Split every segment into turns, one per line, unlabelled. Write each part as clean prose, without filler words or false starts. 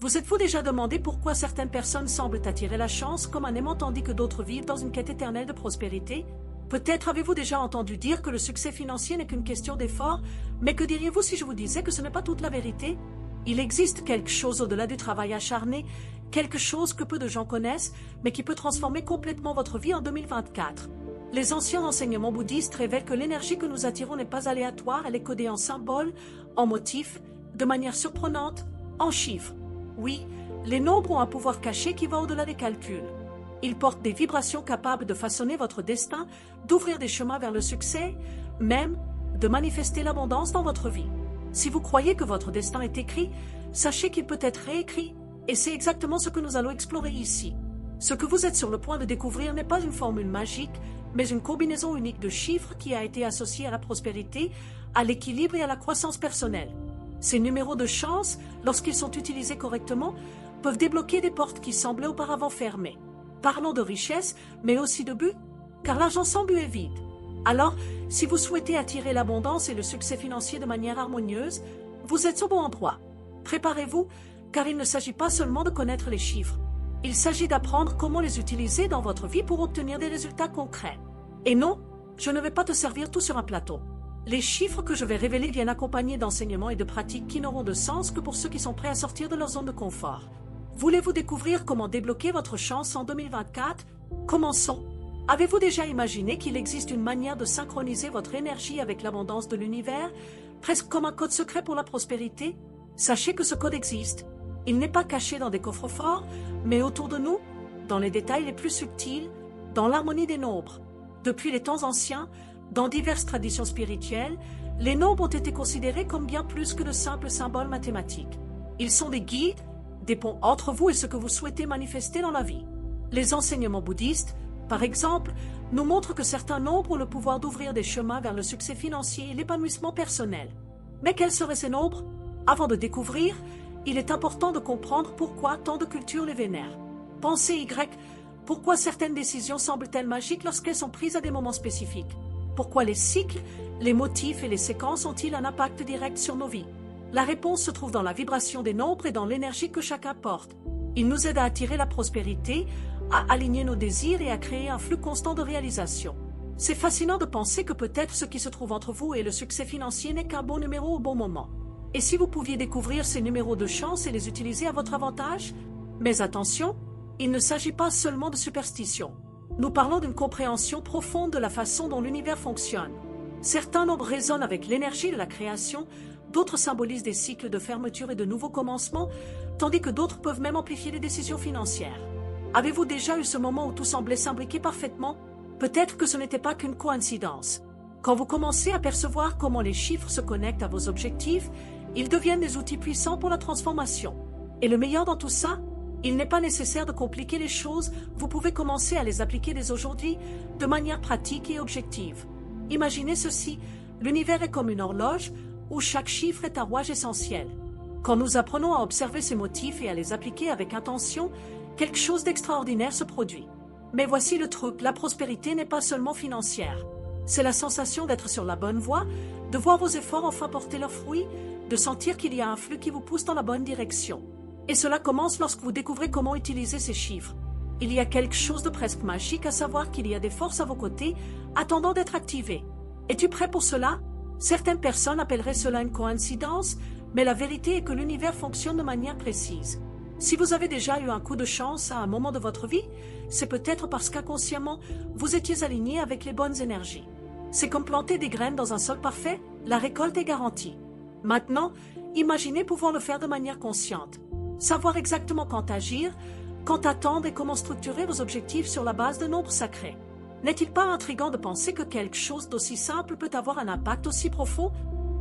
Vous êtes-vous déjà demandé pourquoi certaines personnes semblent attirer la chance comme un aimant tandis que d'autres vivent dans une quête éternelle de prospérité? Peut-être avez-vous déjà entendu dire que le succès financier n'est qu'une question d'effort, mais que diriez-vous si je vous disais que ce n'est pas toute la vérité? Il existe quelque chose au-delà du travail acharné, quelque chose que peu de gens connaissent, mais qui peut transformer complètement votre vie en 2024. Les anciens enseignements bouddhistes révèlent que l'énergie que nous attirons n'est pas aléatoire, elle est codée en symboles, en motifs, de manière surprenante, en chiffres. Oui, les nombres ont un pouvoir caché qui va au-delà des calculs. Ils portent des vibrations capables de façonner votre destin, d'ouvrir des chemins vers le succès, même de manifester l'abondance dans votre vie. Si vous croyez que votre destin est écrit, sachez qu'il peut être réécrit, et c'est exactement ce que nous allons explorer ici. Ce que vous êtes sur le point de découvrir n'est pas une formule magique, mais une combinaison unique de chiffres qui a été associée à la prospérité, à l'équilibre et à la croissance personnelle. Ces numéros de chance, lorsqu'ils sont utilisés correctement, peuvent débloquer des portes qui semblaient auparavant fermées. Parlons de richesse, mais aussi de but, car l'argent sans but est vide. Alors, si vous souhaitez attirer l'abondance et le succès financier de manière harmonieuse, vous êtes au bon endroit. Préparez-vous, car il ne s'agit pas seulement de connaître les chiffres. Il s'agit d'apprendre comment les utiliser dans votre vie pour obtenir des résultats concrets. Et non, je ne vais pas te servir tout sur un plateau. Les chiffres que je vais révéler viennent accompagnés d'enseignements et de pratiques qui n'auront de sens que pour ceux qui sont prêts à sortir de leur zone de confort. Voulez-vous découvrir comment débloquer votre chance en 2024? Commençons. Avez-vous déjà imaginé qu'il existe une manière de synchroniser votre énergie avec l'abondance de l'univers, presque comme un code secret pour la prospérité? Sachez que ce code existe. Il n'est pas caché dans des coffres forts, mais autour de nous, dans les détails les plus subtils, dans l'harmonie des nombres. Depuis les temps anciens, dans diverses traditions spirituelles, les nombres ont été considérés comme bien plus que de simples symboles mathématiques. Ils sont des guides, des ponts entre vous et ce que vous souhaitez manifester dans la vie. Les enseignements bouddhistes, par exemple, nous montrent que certains nombres ont le pouvoir d'ouvrir des chemins vers le succès financier et l'épanouissement personnel. Mais quels seraient ces nombres? Avant de découvrir, il est important de comprendre pourquoi tant de cultures les vénèrent. Pensez Y, pourquoi certaines décisions semblent-elles magiques lorsqu'elles sont prises à des moments spécifiques? Pourquoi les cycles, les motifs et les séquences ont-ils un impact direct sur nos vies? La réponse se trouve dans la vibration des nombres et dans l'énergie que chacun porte. Ils nous aident à attirer la prospérité, à aligner nos désirs et à créer un flux constant de réalisation. C'est fascinant de penser que peut-être ce qui se trouve entre vous et le succès financier n'est qu'un bon numéro au bon moment. Et si vous pouviez découvrir ces numéros de chance et les utiliser à votre avantage? Mais attention, il ne s'agit pas seulement de superstition. Nous parlons d'une compréhension profonde de la façon dont l'univers fonctionne. Certains nombres résonnent avec l'énergie de la création, d'autres symbolisent des cycles de fermeture et de nouveaux commencements, tandis que d'autres peuvent même amplifier les décisions financières. Avez-vous déjà eu ce moment où tout semblait s'imbriquer parfaitement? Peut-être que ce n'était pas qu'une coïncidence. Quand vous commencez à percevoir comment les chiffres se connectent à vos objectifs, ils deviennent des outils puissants pour la transformation. Et le meilleur dans tout ça, il n'est pas nécessaire de compliquer les choses, vous pouvez commencer à les appliquer dès aujourd'hui de manière pratique et objective. Imaginez ceci, l'univers est comme une horloge où chaque chiffre est un rouage essentiel. Quand nous apprenons à observer ces motifs et à les appliquer avec intention, quelque chose d'extraordinaire se produit. Mais voici le truc, la prospérité n'est pas seulement financière. C'est la sensation d'être sur la bonne voie, de voir vos efforts enfin porter leurs fruits, de sentir qu'il y a un flux qui vous pousse dans la bonne direction. Et cela commence lorsque vous découvrez comment utiliser ces chiffres. Il y a quelque chose de presque magique à savoir qu'il y a des forces à vos côtés, attendant d'être activées. Es-tu prêt pour cela? Certaines personnes appelleraient cela une coïncidence, mais la vérité est que l'univers fonctionne de manière précise. Si vous avez déjà eu un coup de chance à un moment de votre vie, c'est peut-être parce qu'inconsciemment, vous étiez aligné avec les bonnes énergies. C'est comme planter des graines dans un sol parfait, la récolte est garantie. Maintenant, imaginez pouvoir le faire de manière consciente. Savoir exactement quand agir, quand attendre et comment structurer vos objectifs sur la base de nombres sacrés. N'est-il pas intriguant de penser que quelque chose d'aussi simple peut avoir un impact aussi profond?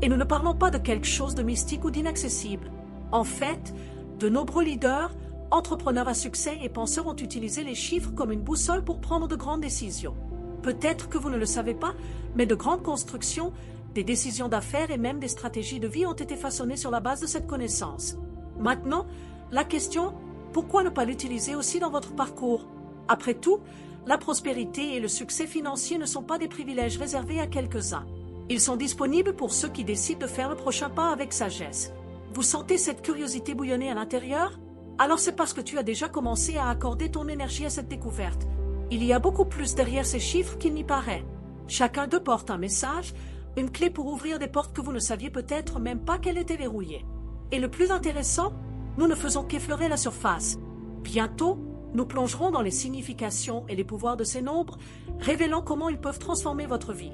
Et nous ne parlons pas de quelque chose de mystique ou d'inaccessible. En fait, de nombreux leaders, entrepreneurs à succès et penseurs ont utilisé les chiffres comme une boussole pour prendre de grandes décisions. Peut-être que vous ne le savez pas, mais de grandes constructions, des décisions d'affaires et même des stratégies de vie ont été façonnées sur la base de cette connaissance. Maintenant, la question, pourquoi ne pas l'utiliser aussi dans votre parcours? Après tout, la prospérité et le succès financier ne sont pas des privilèges réservés à quelques-uns. Ils sont disponibles pour ceux qui décident de faire le prochain pas avec sagesse. Vous sentez cette curiosité bouillonner à l'intérieur? Alors c'est parce que tu as déjà commencé à accorder ton énergie à cette découverte. Il y a beaucoup plus derrière ces chiffres qu'il n'y paraît. Chacun d'eux porte un message, une clé pour ouvrir des portes que vous ne saviez peut-être même pas qu'elles étaient verrouillées. Et le plus intéressant, nous ne faisons qu'effleurer la surface. Bientôt, nous plongerons dans les significations et les pouvoirs de ces nombres, révélant comment ils peuvent transformer votre vie.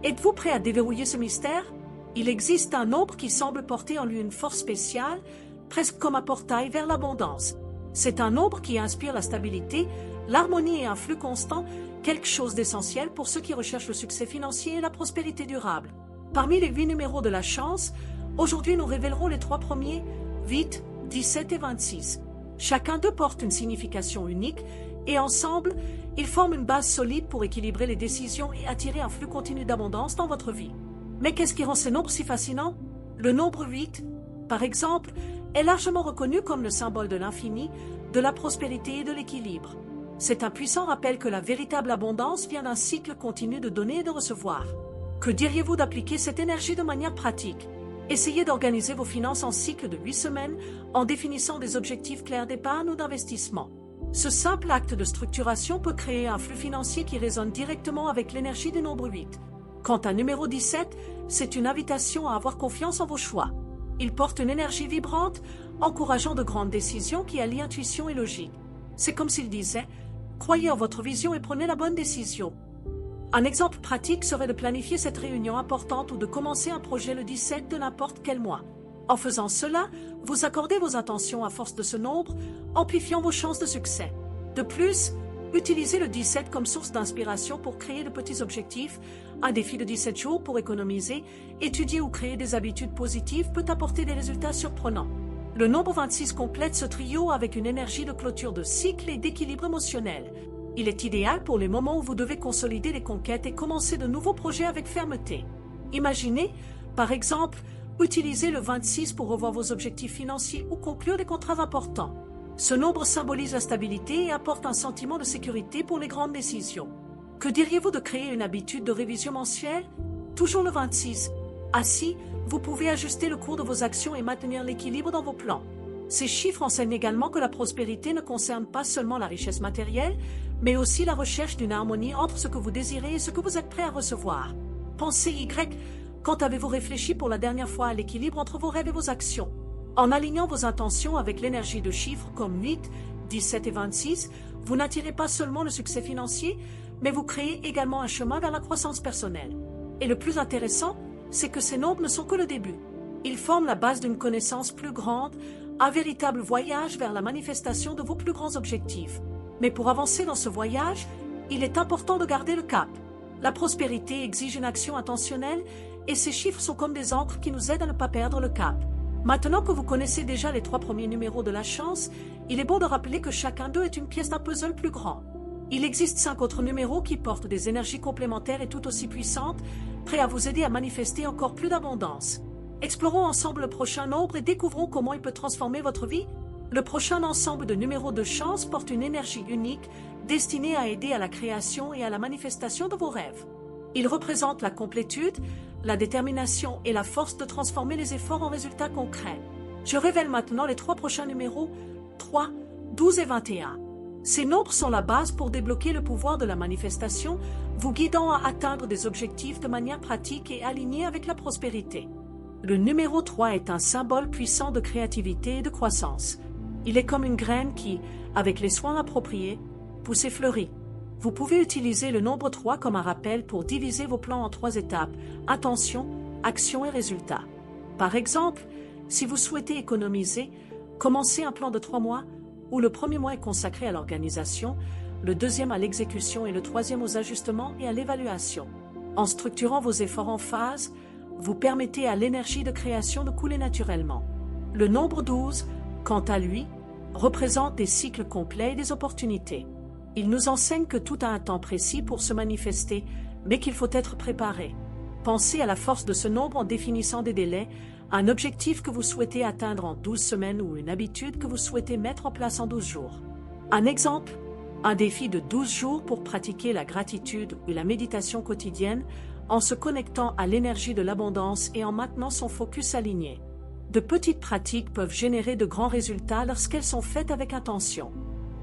Êtes-vous prêt à déverrouiller ce mystère? Il existe un nombre qui semble porter en lui une force spéciale, presque comme un portail vers l'abondance. C'est un nombre qui inspire la stabilité, l'harmonie et un flux constant, quelque chose d'essentiel pour ceux qui recherchent le succès financier et la prospérité durable. Parmi les 8 numéros de la chance, aujourd'hui nous révélerons les 3 premiers, 8, 17 et 26. Chacun d'eux porte une signification unique et ensemble, ils forment une base solide pour équilibrer les décisions et attirer un flux continu d'abondance dans votre vie. Mais qu'est-ce qui rend ces nombres si fascinants? Le nombre 8, par exemple, est largement reconnu comme le symbole de l'infini, de la prospérité et de l'équilibre. C'est un puissant rappel que la véritable abondance vient d'un cycle continu de donner et de recevoir. Que diriez-vous d'appliquer cette énergie de manière pratique? Essayez d'organiser vos finances en cycle de 8 semaines en définissant des objectifs clairs d'épargne ou d'investissement. Ce simple acte de structuration peut créer un flux financier qui résonne directement avec l'énergie du nombre 8. Quant à numéro 17, c'est une invitation à avoir confiance en vos choix. Il porte une énergie vibrante, encourageant de grandes décisions qui allient intuition et logique. C'est comme s'il disait « Croyez en votre vision et prenez la bonne décision ». Un exemple pratique serait de planifier cette réunion importante ou de commencer un projet le 17 de n'importe quel mois. En faisant cela, vous accordez vos intentions à force de ce nombre, amplifiant vos chances de succès. De plus, utilisez le 17 comme source d'inspiration pour créer de petits objectifs. Un défi de 17 jours pour économiser, étudier ou créer des habitudes positives peut apporter des résultats surprenants. Le nombre 26 complète ce trio avec une énergie de clôture de cycle et d'équilibre émotionnel. Il est idéal pour les moments où vous devez consolider les conquêtes et commencer de nouveaux projets avec fermeté. Imaginez, par exemple, utiliser le 26 pour revoir vos objectifs financiers ou conclure des contrats importants. Ce nombre symbolise la stabilité et apporte un sentiment de sécurité pour les grandes décisions. Que diriez-vous de créer une habitude de révision mensuelle? Toujours le 26. Ainsi, vous pouvez ajuster le cours de vos actions et maintenir l'équilibre dans vos plans. Ces chiffres enseignent également que la prospérité ne concerne pas seulement la richesse matérielle, mais aussi la recherche d'une harmonie entre ce que vous désirez et ce que vous êtes prêt à recevoir. Pensez Y. Quand avez-vous réfléchi pour la dernière fois à l'équilibre entre vos rêves et vos actions? En alignant vos intentions avec l'énergie de chiffres comme 8, 17 et 26, vous n'attirez pas seulement le succès financier, mais vous créez également un chemin vers la croissance personnelle. Et le plus intéressant, c'est que ces nombres ne sont que le début. Ils forment la base d'une connaissance plus grande, un véritable voyage vers la manifestation de vos plus grands objectifs. Mais pour avancer dans ce voyage, il est important de garder le cap. La prospérité exige une action intentionnelle et ces chiffres sont comme des ancres qui nous aident à ne pas perdre le cap. Maintenant que vous connaissez déjà les 3 premiers numéros de la chance, il est bon de rappeler que chacun d'eux est une pièce d'un puzzle plus grand. Il existe 5 autres numéros qui portent des énergies complémentaires et tout aussi puissantes, prêts à vous aider à manifester encore plus d'abondance. Explorons ensemble le prochain nombre et découvrons comment il peut transformer votre vie. Le prochain ensemble de numéros de chance porte une énergie unique, destinée à aider à la création et à la manifestation de vos rêves. Il représente la complétude, la détermination et la force de transformer les efforts en résultats concrets. Je révèle maintenant les 3 prochains numéros, 3, 12 et 21. Ces nombres sont la base pour débloquer le pouvoir de la manifestation, vous guidant à atteindre des objectifs de manière pratique et alignée avec la prospérité. Le numéro 3 est un symbole puissant de créativité et de croissance. Il est comme une graine qui, avec les soins appropriés, pousse et fleurit. Vous pouvez utiliser le nombre 3 comme un rappel pour diviser vos plans en 3 étapes, intention, action et résultat. Par exemple, si vous souhaitez économiser, commencez un plan de 3 mois où le premier mois est consacré à l'organisation, le deuxième à l'exécution et le troisième aux ajustements et à l'évaluation. En structurant vos efforts en phase, vous permettez à l'énergie de création de couler naturellement. Le nombre 12, quant à lui, représente des cycles complets et des opportunités. Il nous enseigne que tout a un temps précis pour se manifester, mais qu'il faut être préparé. Pensez à la force de ce nombre en définissant des délais, un objectif que vous souhaitez atteindre en 12 semaines ou une habitude que vous souhaitez mettre en place en 12 jours. Un exemple, un défi de 12 jours pour pratiquer la gratitude ou la méditation quotidienne en se connectant à l'énergie de l'abondance et en maintenant son focus aligné. De petites pratiques peuvent générer de grands résultats lorsqu'elles sont faites avec intention.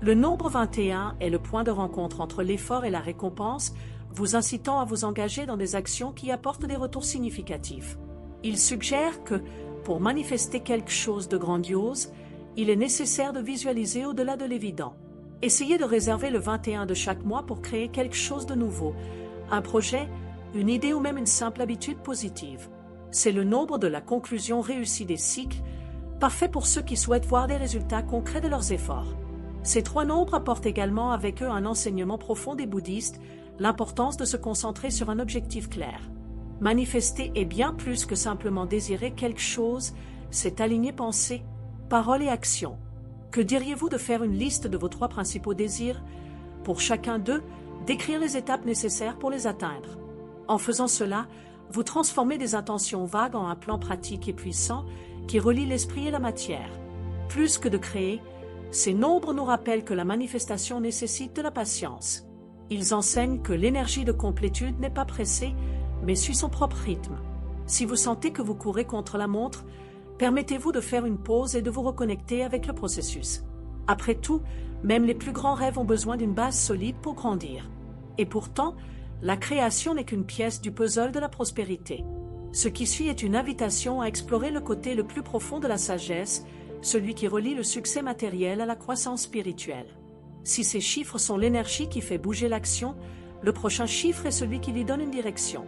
Le nombre 21 est le point de rencontre entre l'effort et la récompense, vous incitant à vous engager dans des actions qui apportent des retours significatifs. Il suggère que, pour manifester quelque chose de grandiose, il est nécessaire de visualiser au-delà de l'évident. Essayez de réserver le 21 de chaque mois pour créer quelque chose de nouveau, un projet, une idée ou même une simple habitude positive. C'est le nombre de la conclusion réussie des cycles, parfait pour ceux qui souhaitent voir des résultats concrets de leurs efforts. Ces 3 nombres apportent également avec eux un enseignement profond des bouddhistes, l'importance de se concentrer sur un objectif clair. Manifester est bien plus que simplement désirer quelque chose, c'est aligner pensée, parole et action. Que diriez-vous de faire une liste de vos 3 principaux désirs? Pour chacun d'eux, d'écrire les étapes nécessaires pour les atteindre. En faisant cela, vous transformez des intentions vagues en un plan pratique et puissant qui relie l'esprit et la matière. Plus que de créer, ces nombres nous rappellent que la manifestation nécessite de la patience. Ils enseignent que l'énergie de complétude n'est pas pressée, mais suit son propre rythme. Si vous sentez que vous courez contre la montre, permettez-vous de faire une pause et de vous reconnecter avec le processus. Après tout, même les plus grands rêves ont besoin d'une base solide pour grandir. Et pourtant, la création n'est qu'une pièce du puzzle de la prospérité. Ce qui suit est une invitation à explorer le côté le plus profond de la sagesse, celui qui relie le succès matériel à la croissance spirituelle. Si ces chiffres sont l'énergie qui fait bouger l'action, le prochain chiffre est celui qui lui donne une direction.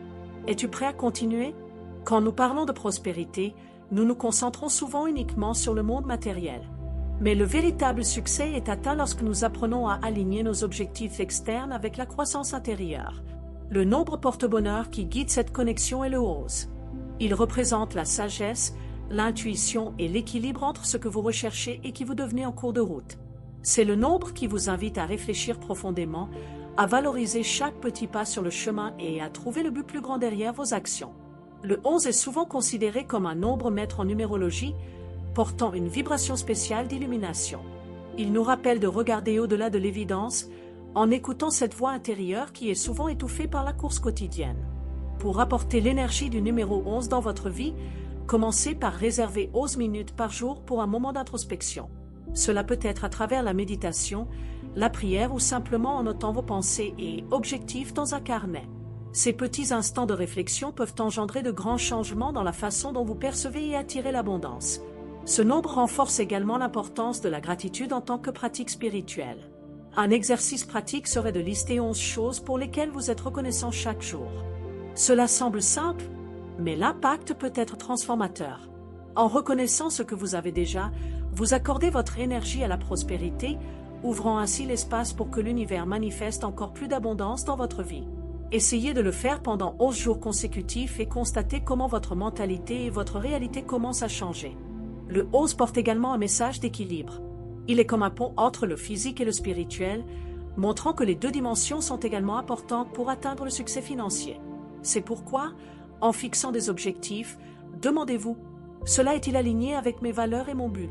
Es-tu prêt à continuer? Quand nous parlons de prospérité, nous nous concentrons souvent uniquement sur le monde matériel. Mais le véritable succès est atteint lorsque nous apprenons à aligner nos objectifs externes avec la croissance intérieure. Le nombre porte-bonheur qui guide cette connexion est le 11. Il représente la sagesse, l'intuition et l'équilibre entre ce que vous recherchez et qui vous devenez en cours de route. C'est le nombre qui vous invite à réfléchir profondément, à valoriser chaque petit pas sur le chemin et à trouver le but plus grand derrière vos actions. Le 11 est souvent considéré comme un nombre maître en numérologie, portant une vibration spéciale d'illumination. Il nous rappelle de regarder au-delà de l'évidence, en écoutant cette voix intérieure qui est souvent étouffée par la course quotidienne. Pour apporter l'énergie du numéro 11 dans votre vie, commencez par réserver 11 minutes par jour pour un moment d'introspection. Cela peut être à travers la méditation, la prière ou simplement en notant vos pensées et objectifs dans un carnet. Ces petits instants de réflexion peuvent engendrer de grands changements dans la façon dont vous percevez et attirez l'abondance. Ce nombre renforce également l'importance de la gratitude en tant que pratique spirituelle. Un exercice pratique serait de lister 11 choses pour lesquelles vous êtes reconnaissant chaque jour. Cela semble simple, mais l'impact peut être transformateur. En reconnaissant ce que vous avez déjà, vous accordez votre énergie à la prospérité, ouvrant ainsi l'espace pour que l'univers manifeste encore plus d'abondance dans votre vie. Essayez de le faire pendant 11 jours consécutifs et constatez comment votre mentalité et votre réalité commencent à changer. Le 11 porte également un message d'équilibre. Il est comme un pont entre le physique et le spirituel, montrant que les 2 dimensions sont également importantes pour atteindre le succès financier. C'est pourquoi, en fixant des objectifs, demandez-vous « Cela est-il aligné avec mes valeurs et mon but ?»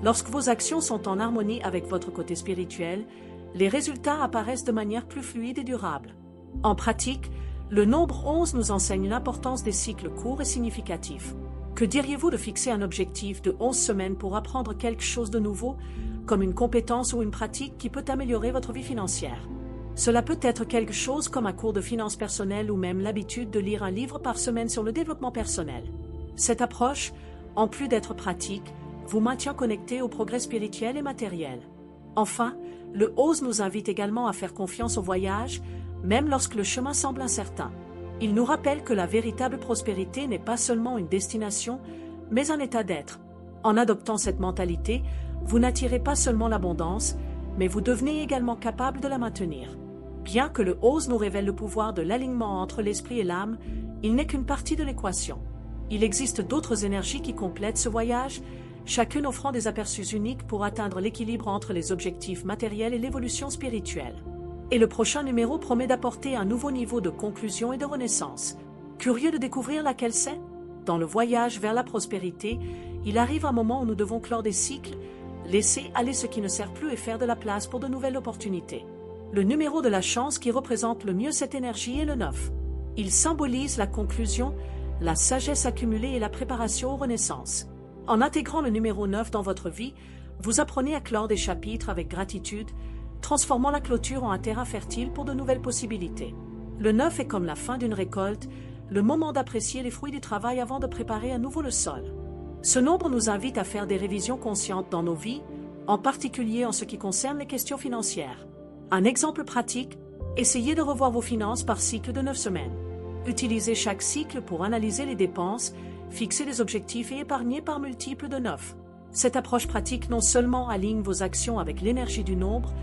Lorsque vos actions sont en harmonie avec votre côté spirituel, les résultats apparaissent de manière plus fluide et durable. En pratique, le nombre 11 nous enseigne l'importance des cycles courts et significatifs. Que diriez-vous de fixer un objectif de 11 semaines pour apprendre quelque chose de nouveau, comme une compétence ou une pratique qui peut améliorer votre vie financière? Cela peut être quelque chose comme un cours de finances personnelles ou même l'habitude de lire un livre par semaine sur le développement personnel. Cette approche, en plus d'être pratique, vous maintient connecté au progrès spirituel et matériel. Enfin, le 11 nous invite également à faire confiance au voyage, même lorsque le chemin semble incertain. Il nous rappelle que la véritable prospérité n'est pas seulement une destination, mais un état d'être. En adoptant cette mentalité, vous n'attirez pas seulement l'abondance, mais vous devenez également capable de la maintenir. Bien que le 11 nous révèle le pouvoir de l'alignement entre l'esprit et l'âme, il n'est qu'une partie de l'équation. Il existe d'autres énergies qui complètent ce voyage, chacune offrant des aperçus uniques pour atteindre l'équilibre entre les objectifs matériels et l'évolution spirituelle. Et le prochain numéro promet d'apporter un nouveau niveau de conclusion et de renaissance. Curieux de découvrir laquelle c'est? Dans le voyage vers la prospérité, il arrive un moment où nous devons clore des cycles, laisser aller ce qui ne sert plus et faire de la place pour de nouvelles opportunités. Le numéro de la chance qui représente le mieux cette énergie est le 9. Il symbolise la conclusion, la sagesse accumulée et la préparation aux renaissances. En intégrant le numéro 9 dans votre vie, vous apprenez à clore des chapitres avec gratitude, transformant la clôture en un terrain fertile pour de nouvelles possibilités. Le 9 est comme la fin d'une récolte, le moment d'apprécier les fruits du travail avant de préparer à nouveau le sol. Ce nombre nous invite à faire des révisions conscientes dans nos vies, en particulier en ce qui concerne les questions financières. Un exemple pratique, essayez de revoir vos finances par cycle de 9 semaines. Utilisez chaque cycle pour analyser les dépenses, fixer des objectifs et épargner par multiples de 9. Cette approche pratique non seulement aligne vos actions avec l'énergie du nombre,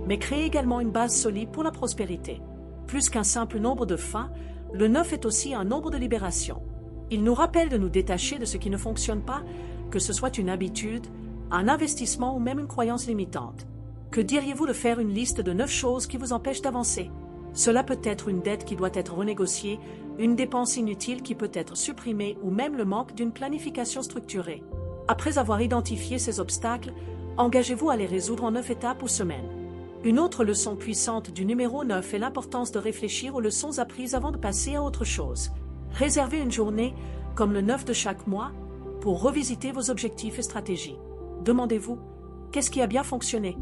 mais crée également une base solide pour la prospérité. Plus qu'un simple nombre de fins, le 9 est aussi un nombre de libération. Il nous rappelle de nous détacher de ce qui ne fonctionne pas, que ce soit une habitude, un investissement ou même une croyance limitante. Que diriez-vous de faire une liste de 9 choses qui vous empêchent d'avancer? Cela peut être une dette qui doit être renégociée, une dépense inutile qui peut être supprimée ou même le manque d'une planification structurée. Après avoir identifié ces obstacles, engagez-vous à les résoudre en 9 étapes ou semaines. Une autre leçon puissante du numéro 9 est l'importance de réfléchir aux leçons apprises avant de passer à autre chose. Réservez une journée, comme le 9 de chaque mois, pour revisiter vos objectifs et stratégies. Demandez-vous, qu'est-ce qui a bien fonctionné?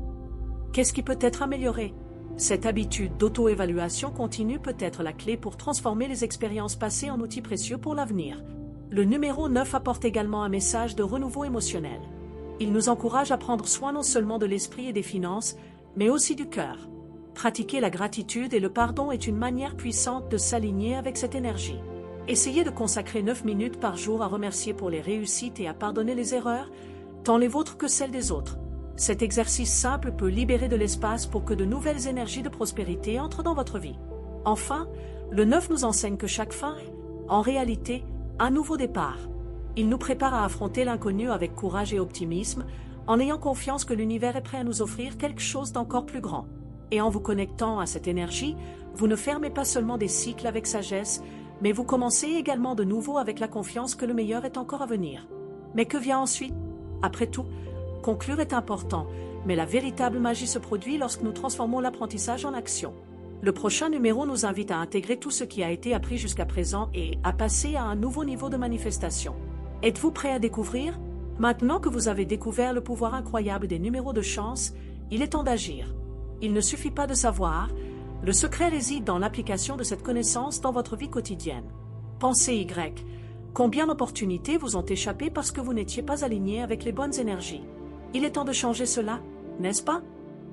Qu'est-ce qui peut être amélioré? Cette habitude d'auto-évaluation continue peut être la clé pour transformer les expériences passées en outils précieux pour l'avenir. Le numéro 9 apporte également un message de renouveau émotionnel. Il nous encourage à prendre soin non seulement de l'esprit et des finances, mais aussi du cœur. Pratiquer la gratitude et le pardon est une manière puissante de s'aligner avec cette énergie. Essayez de consacrer 9 minutes par jour à remercier pour les réussites et à pardonner les erreurs, tant les vôtres que celles des autres. Cet exercice simple peut libérer de l'espace pour que de nouvelles énergies de prospérité entrent dans votre vie. Enfin, le 9 nous enseigne que chaque fin est, en réalité, un nouveau départ. Il nous prépare à affronter l'inconnu avec courage et optimisme, en ayant confiance que l'univers est prêt à nous offrir quelque chose d'encore plus grand. Et en vous connectant à cette énergie, vous ne fermez pas seulement des cycles avec sagesse, mais vous commencez également de nouveau avec la confiance que le meilleur est encore à venir. Mais que vient ensuite? Après tout, conclure est important, mais la véritable magie se produit lorsque nous transformons l'apprentissage en action. Le prochain numéro nous invite à intégrer tout ce qui a été appris jusqu'à présent et à passer à un nouveau niveau de manifestation. Êtes-vous prêt à découvrir? Maintenant que vous avez découvert le pouvoir incroyable des numéros de chance, il est temps d'agir. Il ne suffit pas de savoir, le secret réside dans l'application de cette connaissance dans votre vie quotidienne. Pensez Y. Combien d'opportunités vous ont échappé parce que vous n'étiez pas aligné avec les bonnes énergies? Il est temps de changer cela, n'est-ce pas?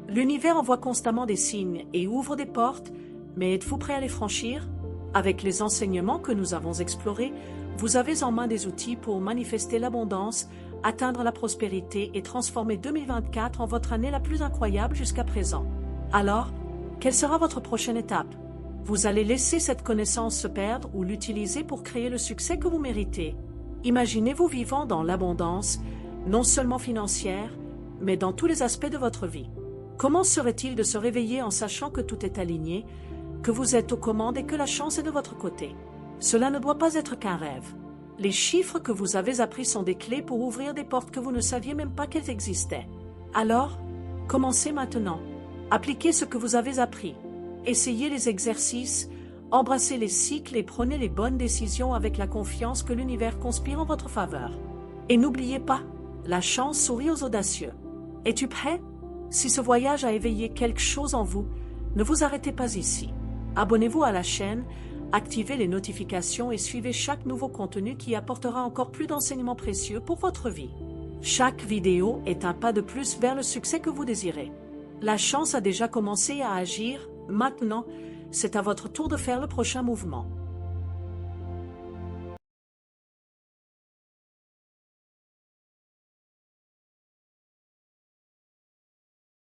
L'univers envoie constamment des signes et ouvre des portes, mais êtes-vous prêt à les franchir? Avec les enseignements que nous avons explorés, vous avez en main des outils pour manifester l'abondance, atteindre la prospérité et transformer 2024 en votre année la plus incroyable jusqu'à présent. Alors, quelle sera votre prochaine étape? Vous allez laisser cette connaissance se perdre ou l'utiliser pour créer le succès que vous méritez. Imaginez-vous vivant dans l'abondance, non seulement financière, mais dans tous les aspects de votre vie. Comment serait-il de se réveiller en sachant que tout est aligné, que vous êtes aux commandes et que la chance est de votre côté? Cela ne doit pas être qu'un rêve. Les chiffres que vous avez appris sont des clés pour ouvrir des portes que vous ne saviez même pas qu'elles existaient. Alors, commencez maintenant. Appliquez ce que vous avez appris. Essayez les exercices, embrassez les cycles et prenez les bonnes décisions avec la confiance que l'univers conspire en votre faveur. Et n'oubliez pas, la chance sourit aux audacieux. Es-tu prêt? Si ce voyage a éveillé quelque chose en vous, ne vous arrêtez pas ici. Abonnez-vous à la chaîne, activez les notifications et suivez chaque nouveau contenu qui apportera encore plus d'enseignements précieux pour votre vie. Chaque vidéo est un pas de plus vers le succès que vous désirez. La chance a déjà commencé à agir, maintenant, c'est à votre tour de faire le prochain mouvement.